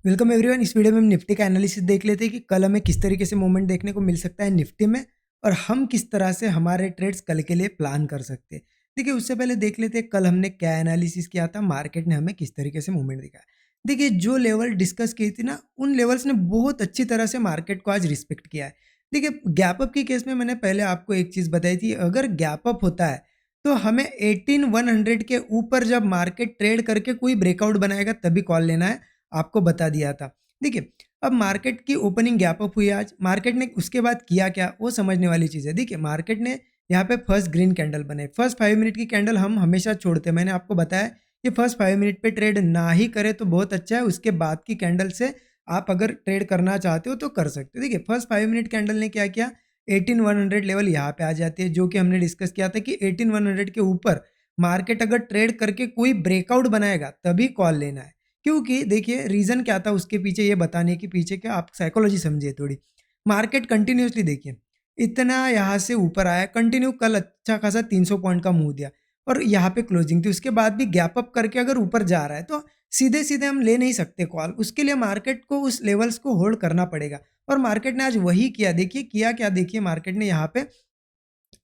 Welcome everyone. इस video में हम निफ्टी का एनालिसिस देख लेते हैं कि कल हमें किस तरीके से मूवमेंट देखने को मिल सकता है निफ्टी में और हम किस तरह से हमारे ट्रेड्स कल के लिए प्लान कर सकते हैं। देखिए, उससे पहले देख लेते हैं कल हमने क्या एनालिसिस किया था, मार्केट ने हमें किस तरीके से मूवमेंट दिखाया। देखिए, जो लेवल डिस्कस की थी ना, उन लेवल्स ने बहुत अच्छी तरह से मार्केट को आज रिस्पेक्ट किया है। देखिए, गैप अप के केस में मैंने पहले आपको एक चीज़ बताई थी, अगर गैप अप होता है तो हमें 18100 के ऊपर जब मार्केट ट्रेड करके कोई ब्रेकआउट बनाएगा तभी कॉल लेना है, आपको बता दिया था। देखिए, अब मार्केट की ओपनिंग गैप अप हुई आज, मार्केट ने उसके बाद किया क्या, वो समझने वाली चीज़ है। देखिए, मार्केट ने यहाँ पे फर्स्ट ग्रीन कैंडल बने, फर्स्ट 5 मिनट की कैंडल हम हमेशा छोड़ते हैं। मैंने आपको बताया कि फर्स्ट 5 मिनट पे ट्रेड ना ही करे तो बहुत अच्छा है, उसके बाद की कैंडल से आप अगर ट्रेड करना चाहते हो तो कर सकते हो। देखिए, फर्स्ट 5 मिनट कैंडल ने क्या किया, 18100 लेवल यहाँ पे आ जाती है, जो कि हमने डिस्कस किया था कि 18100 के ऊपर मार्केट अगर ट्रेड करके कोई ब्रेकआउट बनाएगा तभी कॉल लेना है। क्योंकि देखिए, रीज़न क्या था उसके पीछे, ये बताने के पीछे क्या आप साइकोलॉजी समझिए थोड़ी। मार्केट कंटिन्यूअसली देखिए इतना यहाँ से ऊपर आया, कंटिन्यू कल अच्छा खासा 300 पॉइंट का मूव दिया और यहाँ पे क्लोजिंग थी, उसके बाद भी गैप अप करके अगर ऊपर जा रहा है तो सीधे सीधे हम ले नहीं सकते कॉल, उसके लिए मार्केट को उस लेवल्स को होल्ड करना पड़ेगा। और मार्केट ने आज वही किया। देखिए किया क्या, देखिए मार्केट ने यहाँ पे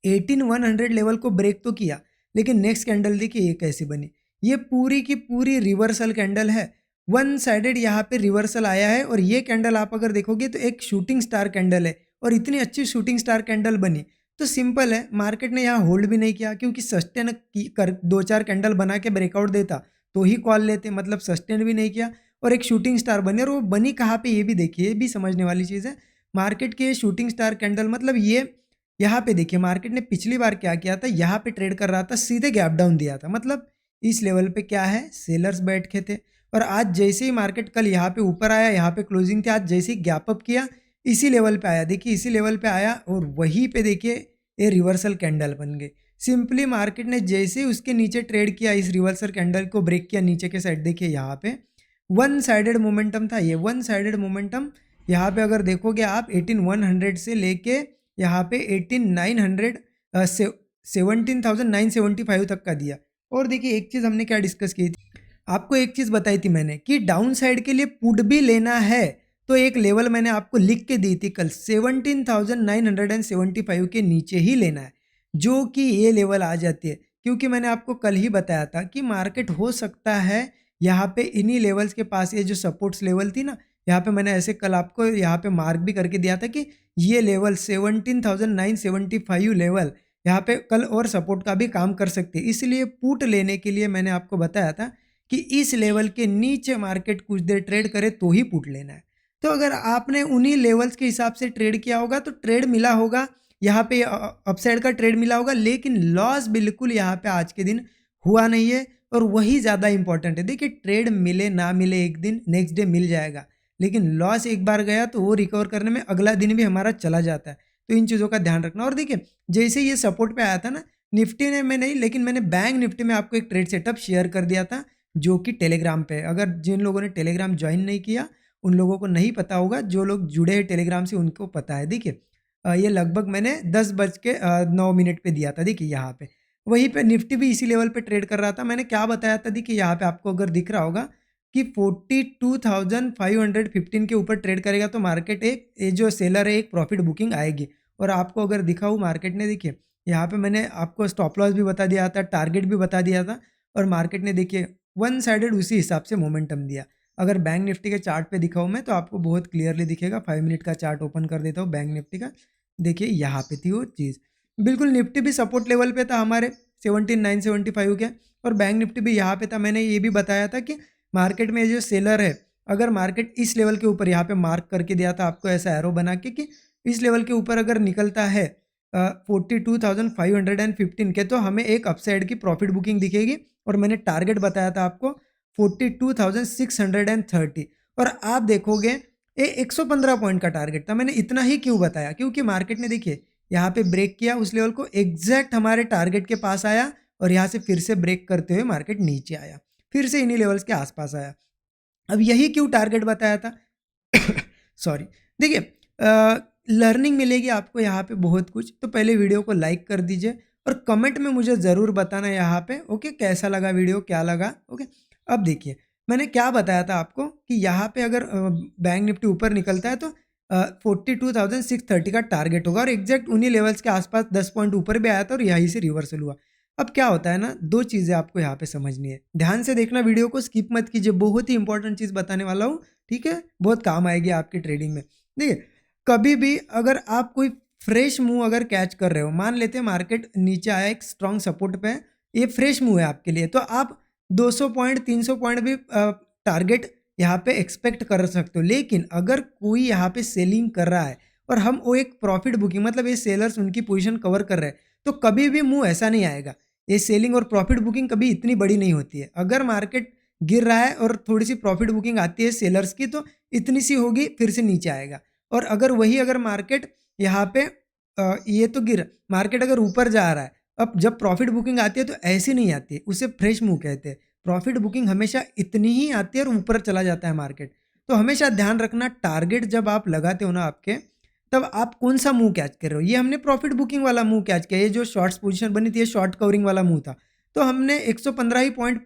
18100 लेवल को ब्रेक तो किया, लेकिन नेक्स्ट कैंडल देखिए ये कैसी बनी। ये पूरी की पूरी रिवर्सल कैंडल है, वन साइडेड यहाँ पे रिवर्सल आया है और ये कैंडल आप अगर देखोगे तो एक शूटिंग स्टार कैंडल है और इतनी अच्छी शूटिंग स्टार कैंडल बनी। तो सिंपल है, मार्केट ने यहाँ होल्ड भी नहीं किया, क्योंकि सस्टेन कर 2-4 कैंडल बना के ब्रेकआउट देता तो ही कॉल लेते, मतलब सस्टेन भी नहीं किया और एक शूटिंग स्टार बनी। और वो बनी कहाँ पे ये भी देखिए, ये भी समझने वाली चीज़ है। मार्केट के शूटिंग स्टार कैंडल मतलब ये, यहाँ पे देखिए मार्केट ने पिछली बार क्या किया था, यहाँ पे ट्रेड कर रहा था, सीधे गैप डाउन दिया था, मतलब इस लेवल पे क्या है, सेलर्स बैठ के थे। और आज जैसे ही मार्केट कल यहाँ पे ऊपर आया, यहाँ पे क्लोजिंग थी, आज जैसे ही गैप अप किया इसी लेवल पे आया, देखिए इसी लेवल पे आया और वहीं पे देखिए ये रिवर्सल कैंडल बन गई। सिंपली मार्केट ने जैसे ही उसके नीचे ट्रेड किया, इस रिवर्सल कैंडल को ब्रेक किया नीचे के साइड, देखिए यहाँ पे वन साइडेड मोमेंटम था, ये वन साइडेड मोमेंटम यहाँ पे अगर देखोगे आप 18100 से लेके यहाँ पे 18900 से 17975 तक का दिया। और देखिए एक चीज़ हमने क्या डिस्कस की थी, आपको एक चीज़ बताई थी मैंने कि डाउन साइड के लिए पुट भी लेना है, तो एक लेवल मैंने आपको लिख के दी थी कल, 17975 के नीचे ही लेना है, जो कि ये लेवल आ जाती है। क्योंकि मैंने आपको कल ही बताया था कि मार्केट हो सकता है यहाँ पे इन्हीं लेवल्स के पास, ये जो सपोर्ट्स लेवल थी ना, यहाँ पे मैंने ऐसे कल आपको यहाँ पे मार्क भी करके दिया था कि ये लेवल 17975 लेवल यहाँ पे कल और सपोर्ट का भी काम कर सकते हैं। इसलिए पुट लेने के लिए मैंने आपको बताया था कि इस लेवल के नीचे मार्केट कुछ देर ट्रेड करे तो ही पुट लेना है। तो अगर आपने उन्हीं लेवल्स के हिसाब से ट्रेड किया होगा तो ट्रेड मिला होगा, यहाँ पे अपसाइड का ट्रेड मिला होगा, लेकिन लॉस बिल्कुल यहाँ पे आज के दिन हुआ नहीं है और वही ज़्यादा इंपॉर्टेंट है। देखिए, ट्रेड मिले ना मिले, एक दिन नेक्स्ट डे मिल जाएगा, लेकिन लॉस एक बार गया तो वो रिकवर करने में अगला दिन भी हमारा चला जाता है। तो इन चीज़ों का ध्यान रखना। और देखिए, जैसे ये सपोर्ट पे आया था ना, निफ्टी ने में नहीं, लेकिन मैंने बैंक निफ्टी में आपको एक ट्रेड सेटअप शेयर कर दिया था, जो कि टेलीग्राम पे है। अगर जिन लोगों ने टेलीग्राम ज्वाइन नहीं किया उन लोगों को नहीं पता होगा, जो लोग जुड़े हैं टेलीग्राम से उनको पता है। देखिए, ये लगभग मैंने 10:09 पे दिया था। देखिए यहाँ पे वहीं पे निफ्टी भी इसी लेवल पे ट्रेड कर रहा था। मैंने क्या बताया था, देखिए यहाँ पे आपको अगर दिख रहा होगा कि 42,515 के ऊपर ट्रेड करेगा तो मार्केट एक, ये जो सेलर है, एक प्रॉफिट बुकिंग आएगी। और आपको अगर दिखाऊँ, मार्केट ने देखिए यहाँ पे मैंने आपको स्टॉप लॉस भी बता दिया था, टारगेट भी बता दिया था और मार्केट ने देखिए वन साइडेड उसी हिसाब से मोमेंटम दिया। अगर बैंक निफ्टी के चार्ट पे दिखाऊँ मैं तो आपको बहुत क्लियरली दिखेगा। 5 मिनट का चार्ट ओपन कर देता हूँ बैंक निफ्टी का, देखिए यहाँ पे थी वो चीज़। बिल्कुल निफ्टी भी सपोर्ट लेवल पे था हमारे 17975 के, और बैंक निफ्टी भी यहाँ पे था। मैंने ये भी बताया था कि मार्केट में जो सेलर है, अगर मार्केट इस लेवल के ऊपर, यहाँ पे मार्क करके दिया था आपको ऐसा एरो बना के कि इस लेवल के ऊपर अगर निकलता है 42,515 के, तो हमें एक अपसाइड की प्रॉफिट बुकिंग दिखेगी। और मैंने टारगेट बताया था आपको 42,630। और आप देखोगे ये 115 पॉइंट का टारगेट था। मैंने इतना ही क्यों बताया, क्योंकि मार्केट ने देखिए यहाँ पे ब्रेक किया उस लेवल को, एग्जैक्ट हमारे टारगेट के पास आया और यहाँ से फिर से ब्रेक करते हुए मार्केट नीचे आया, फिर से इन्हीं लेवल्स के आसपास आया। अब यही क्यों टारगेट बताया था सॉरी। देखिए, लर्निंग मिलेगी आपको यहाँ पे बहुत कुछ, तो पहले वीडियो को लाइक कर दीजिए और कमेंट में मुझे ज़रूर बताना यहाँ पे, ओके, कैसा लगा वीडियो, क्या लगा, ओके। अब देखिए, मैंने क्या बताया था आपको कि यहाँ पे अगर बैंक निफ्टी ऊपर निकलता है तो 42,630 का टारगेट होगा और एग्जैक्ट उन्हीं लेवल्स के आसपास 10 पॉइंट ऊपर भी आया था और यहीं से रिवर्सल हुआ। अब क्या होता है ना, दो चीज़ें आपको यहाँ पे समझनी है, ध्यान से देखना वीडियो को, स्किप मत कीजिए, बहुत ही इंपॉर्टेंट चीज़ बताने वाला हूँ, ठीक है, बहुत काम आएगी आपकी ट्रेडिंग में। देखिए, कभी भी अगर आप कोई फ्रेश मूव अगर कैच कर रहे हो, मान लेते हैं मार्केट नीचे आया एक स्ट्रॉन्ग सपोर्ट पे, ये फ्रेश मूव है आपके लिए, तो आप 200 पॉइंट 300 पॉइंट भी टारगेट यहाँ पे एक्सपेक्ट कर सकते हो। लेकिन अगर कोई यहाँ पे सेलिंग कर रहा है और हम वो एक प्रॉफिट बुकिंग, मतलब ये सेलर्स उनकी पोजीशन कवर कर रहे हैं, तो कभी भी मूव ऐसा नहीं आएगा। ये सेलिंग और प्रॉफिट बुकिंग कभी इतनी बड़ी नहीं होती है। अगर मार्केट गिर रहा है और थोड़ी सी प्रॉफिट बुकिंग आती है सेलर्स की, तो इतनी सी होगी, फिर से नीचे आएगा। और अगर मार्केट यहाँ पे ये तो गिर मार्केट अगर ऊपर जा रहा है, अब जब प्रॉफिट बुकिंग आती है तो ऐसी नहीं आती है, उसे फ्रेश मूव कहते हैं। प्रॉफिट बुकिंग हमेशा इतनी ही आती है और ऊपर चला जाता है मार्केट। तो हमेशा ध्यान रखना, टारगेट जब आप लगाते हो ना आपके, तब आप कौन सा मूव कैच कर रहे हो। ये हमने प्रॉफिट बुकिंग वाला मूव कैच किया, ये जो शॉर्ट्स पोजीशन बनी थी ये शॉर्ट कवरिंग वाला मूव था। तो हमने 115 ही पॉइंट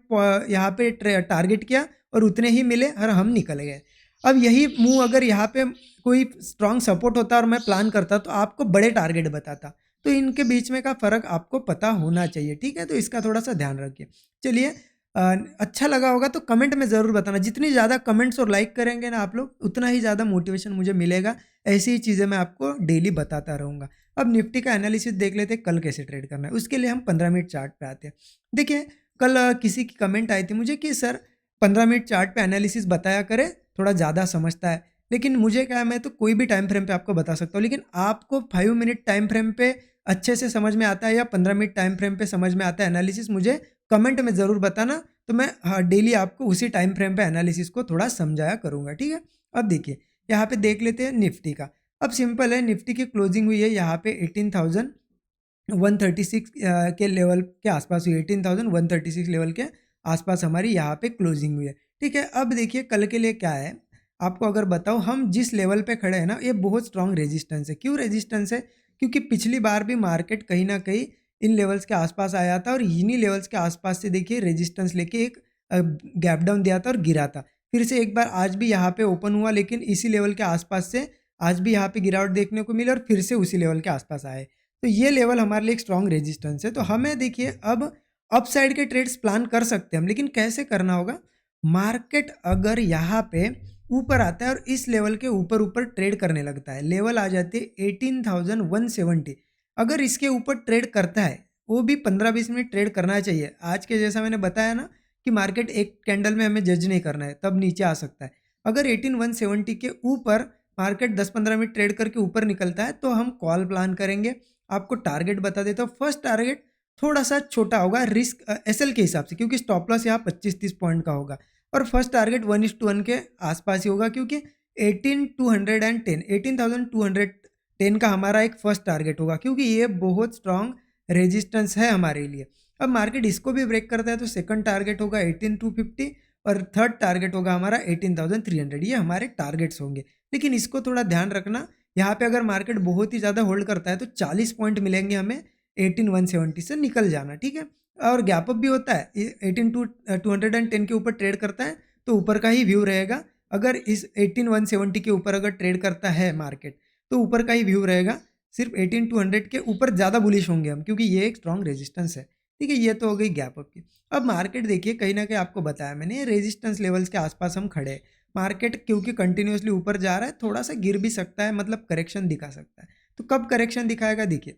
यहाँ पे टारगेट किया और उतने ही मिले और हम निकल गए। अब यही मूव अगर यहाँ पे कोई स्ट्रॉन्ग सपोर्ट होता और मैं प्लान करता तो आपको बड़े टारगेट बताता। तो इनके बीच में का फ़र्क आपको पता होना चाहिए, ठीक है? तो इसका थोड़ा-सा ध्यान रखिए। चलिए, अच्छा लगा होगा तो कमेंट में ज़रूर बताना। जितनी ज़्यादा कमेंट्स और लाइक करेंगे ना आप लोग, उतना ही ज़्यादा मोटिवेशन मुझे मिलेगा। ऐसी ही चीज़ें मैं आपको डेली बताता रहूँगा। अब निफ्टी का एनालिसिस देख लेते हैं, कल कैसे ट्रेड करना है। उसके लिए हम 15 मिनट चार्ट पे आते हैं। देखिए, कल किसी की कमेंट आई थी मुझे कि सर 15 मिनट चार्ट पे एनालिसिस बताया करें, थोड़ा ज़्यादा समझता है। लेकिन मुझे क्या है, मैं तो कोई भी टाइम फ्रेम पे आपको बता सकता हूँ, लेकिन आपको 5 मिनट टाइम फ्रेम पे अच्छे से समझ में आता है या 15 मिनट टाइम फ्रेम पे समझ में आता है एनालिसिस, मुझे कमेंट में ज़रूर बताना। तो मैं हाँ, डेली आपको उसी टाइम फ्रेम पे एनालिसिस को थोड़ा समझाया करूँगा, ठीक है? अब देखिए, यहाँ पे देख लेते हैं निफ्टी का। अब सिंपल है, निफ्टी की क्लोजिंग हुई है यहाँ पे 18,136 के लेवल के आसपास हुई है। 18,136 लेवल के आसपास हमारी यहाँ पे क्लोजिंग हुई है, ठीक है? अब देखिए कल के लिए क्या है, आपको अगर बताऊँ, हम जिस लेवल पे खड़े हैं ना, ये बहुत स्ट्रॉन्ग रेजिस्टेंस है। क्यों रेजिस्टेंस है? क्योंकि पिछली बार भी मार्केट कहीं न कहीं इन लेवल्स के आसपास आया था और इन्हीं लेवल्स के आसपास से देखिए रेजिस्टेंस लेके एक गैप डाउन दिया था और गिरा था। फिर से एक बार आज भी यहाँ पे ओपन हुआ, लेकिन इसी लेवल के आसपास से आज भी यहाँ पे गिरावट देखने को मिली और फिर से उसी लेवल के आसपास आए। तो ये लेवल हमारे लिए एक स्ट्रॉन्ग रेजिस्टेंस है। तो हमें देखिए अब अप साइड के ट्रेड्स प्लान कर सकते हैं हम, लेकिन कैसे करना होगा? मार्केट अगर यहाँ पे ऊपर आता है और इस लेवल के ऊपर-ऊपर ट्रेड करने लगता है, लेवल आ जाती है 18,170, अगर इसके ऊपर ट्रेड करता है, वो भी 15-20 मिनट ट्रेड करना चाहिए। आज के जैसा मैंने बताया ना कि मार्केट एक कैंडल में हमें जज नहीं करना है, तब नीचे आ सकता है। अगर 18,170 के ऊपर मार्केट 10-15 मिनट ट्रेड करके ऊपर निकलता है, तो हम कॉल प्लान करेंगे। आपको टारगेट बता देता हूँ, फर्स्ट टारगेट थोड़ा-सा छोटा होगा रिस्क एसएल के हिसाब से, क्योंकि स्टॉप लॉस यहाँ 25-30 पॉइंट का होगा और फर्स्ट टारगेट 1:1 के आसपास ही होगा, क्योंकि 18,210 18,210 का हमारा एक फर्स्ट टारगेट होगा, क्योंकि ये बहुत स्ट्रॉन्ग रेजिस्टेंस है हमारे लिए। अब मार्केट इसको भी ब्रेक करता है तो सेकंड टारगेट होगा 18,250 और थर्ड टारगेट होगा हमारा 18,300। ये हमारे टारगेट्स होंगे। लेकिन इसको थोड़ा ध्यान रखना, यहाँ पे अगर मार्केट बहुत ही ज़्यादा होल्ड करता है तो 40 पॉइंट मिलेंगे हमें 18,170 से निकल जाना, ठीक है? और गैप अप भी होता है, 18,210 के ऊपर ट्रेड करता है तो ऊपर का ही व्यू रहेगा। अगर इस 18,170 के ऊपर अगर ट्रेड करता है मार्केट, तो ऊपर का ही व्यू रहेगा। सिर्फ 18,200 के ऊपर ज़्यादा बुलिश होंगे हम, क्योंकि ये एक स्ट्रॉन्ग रेजिस्टेंस है, ठीक है? ये तो हो गई गैप अप की। अब मार्केट देखिए, कहीं न कहीं आपको बताया मैंने, रेजिस्टेंस लेवल्स के आसपास हम खड़े हैं। मार्केट क्योंकि कंटिन्यूअसली ऊपर जा रहा है, थोड़ा-सा गिर भी सकता है, मतलब करेक्शन दिखा सकता है। तो कब करेक्शन दिखाएगा देखिए,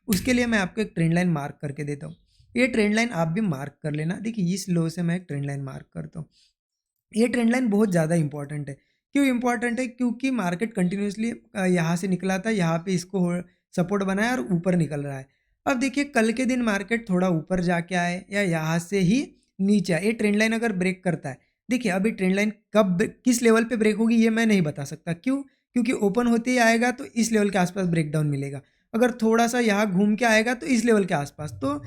उसके लिए मैं आपको एक ट्रेंड लाइन मार्क करके देता हूँ। ये ट्रेंड लाइन आप भी मार्क कर लेना। देखिए, इस लो से मैं एक ट्रेंड लाइन मार्क करता हूँ। ये ट्रेंड लाइन बहुत ज़्यादा इंपॉर्टेंट है। क्यों इंपॉर्टेंट है? क्योंकि मार्केट कंटिन्यूअसली यहाँ से निकला था, यहाँ पे इसको सपोर्ट बनाया और ऊपर निकल रहा है। अब देखिए, कल के दिन मार्केट थोड़ा ऊपर जाके आए या यहाँ से ही नीचे आए, ये ट्रेंड लाइन अगर ब्रेक करता है, देखिए अभी ट्रेंड लाइन कब किस लेवल पे ब्रेक होगी ये मैं नहीं बता सकता। क्यों? क्योंकि ओपन होते ही आएगा तो इस लेवल के आसपास ब्रेकडाउन मिलेगा। अगर थोड़ा-सा यहाँ घूम के आएगा तो इस लेवल के आसपास। तो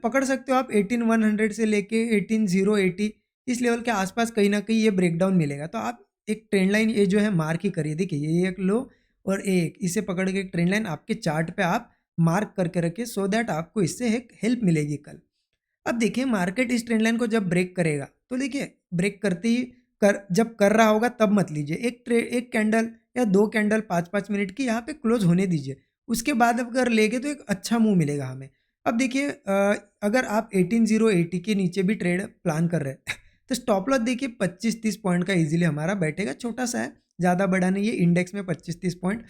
पकड़ सकते हो आप 18,100 से लेके 18,080 इस लेवल के आसपास कहीं न कहीं ये ब्रेकडाउन मिलेगा। तो आप एक ट्रेंड लाइन ये जो है मार्क ही करिए। देखिए, ये एक लो और एक, इसे पकड़ के एक ट्रेंड लाइन आपके चार्ट पे आप मार्क करके रखिए, सो दैट आपको इससे एक हेल्प मिलेगी कल। अब देखिए, मार्केट इस ट्रेंड लाइन को जब ब्रेक करेगा, तो देखिए ब्रेक करते ही जब कर रहा होगा तब मत लीजिए। एक कैंडल या 2 कैंडल 5-5 मिनट की यहाँ पे क्लोज़ होने दीजिए। उसके बाद अगर लेंगे तो एक अच्छा मूव मिलेगा हमें। अब देखिए अगर आप 18080 के नीचे भी ट्रेड प्लान कर रहे हैं तो स्टॉप लॉस देखिए 25-30 पॉइंट का ईज़िली हमारा बैठेगा, छोटा-सा है, ज़्यादा बड़ा नहीं है, इंडेक्स में 25-30 पॉइंट।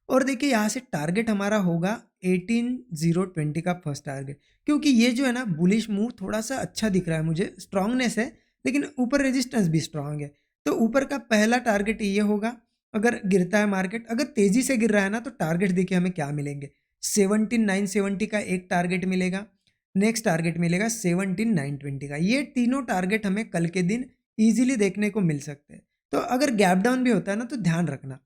और देखिए यहाँ से टारगेट हमारा होगा 18020 का फर्स्ट टारगेट, क्योंकि ये जो है ना बुलिश मूव थोड़ा-सा अच्छा दिख रहा है मुझे, स्ट्रॉन्गनेस है, लेकिन ऊपर रेजिस्टेंस भी स्ट्रॉन्ग है। तो ऊपर का पहला टारगेट ये होगा, अगर गिरता है मार्केट, अगर तेज़ी से गिर रहा है ना तो टारगेट देखिए हमें क्या मिलेंगे, 17970 का एक टारगेट मिलेगा, नेक्स्ट टारगेट मिलेगा 17920 का। ये तीनों टारगेट हमें कल के दिन ईज़िली देखने को मिल सकते हैं। तो अगर गैप डाउन भी होता है ना तो ध्यान रखना,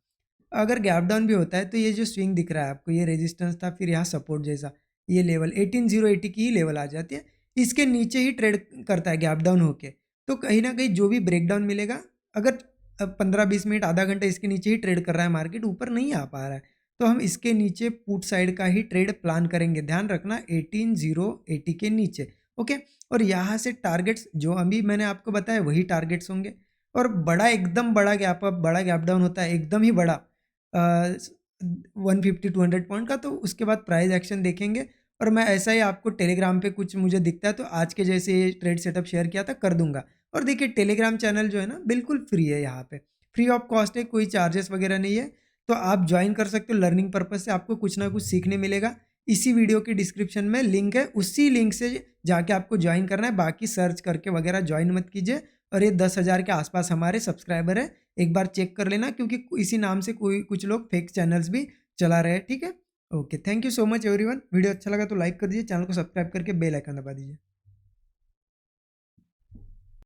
अगर गैप डाउन भी होता है तो ये जो स्विंग दिख रहा है आपको, ये रेजिस्टेंस था, फिर यहाँ सपोर्ट जैसा, ये लेवल 18080 की ही लेवल आ जाती है, इसके नीचे ही ट्रेड करता है गैप डाउन होके। तो कहीं ना कहीं जो भी ब्रेकडाउन मिलेगा, अगर 15-20 मिनट आधा घंटा इसके नीचे ही ट्रेड कर रहा है मार्केट, ऊपर नहीं आ पा रहा है, तो हम इसके नीचे पुट साइड का ही ट्रेड प्लान करेंगे। ध्यान रखना 18080 के नीचे। ओके, और यहाँ से टारगेट्स जो अभी मैंने आपको बताया वही टारगेट्स होंगे। और बड़ा एकदम बड़ा गैप अप, बड़ा गैप डाउन होता है एकदम ही बड़ा, 150-200 पॉइंट का, तो उसके बाद प्राइस एक्शन देखेंगे। और मैं ऐसा ही आपको टेलीग्राम पे कुछ मुझे दिखता है तो आज के जैसे ये ट्रेड सेटअप शेयर किया था कर दूंगा। और देखिए टेलीग्राम चैनल जो है ना बिल्कुल फ्री है, यहाँ पे फ्री ऑफ कॉस्ट है, कोई चार्जेस वगैरह नहीं है। तो आप ज्वाइन कर सकते हो, लर्निंग पर्पज से आपको कुछ ना कुछ सीखने मिलेगा। इसी वीडियो की डिस्क्रिप्शन में लिंक है, उसी लिंक से जाके आपको ज्वाइन करना है, बाकी सर्च करके वगैरह ज्वाइन मत कीजिए। और ये 10,000 के आसपास हमारे सब्सक्राइबर है, एक बार चेक कर लेना, क्योंकि इसी नाम से कोई कुछ लोग फेक चैनल्स भी चला रहे हैं। ठीक है, okay, thank you so much everyone. Video अच्छा लगा तो लाइक कर दीजिए, चैनल को सब्सक्राइब करके बेल आइकन दबा दीजिए।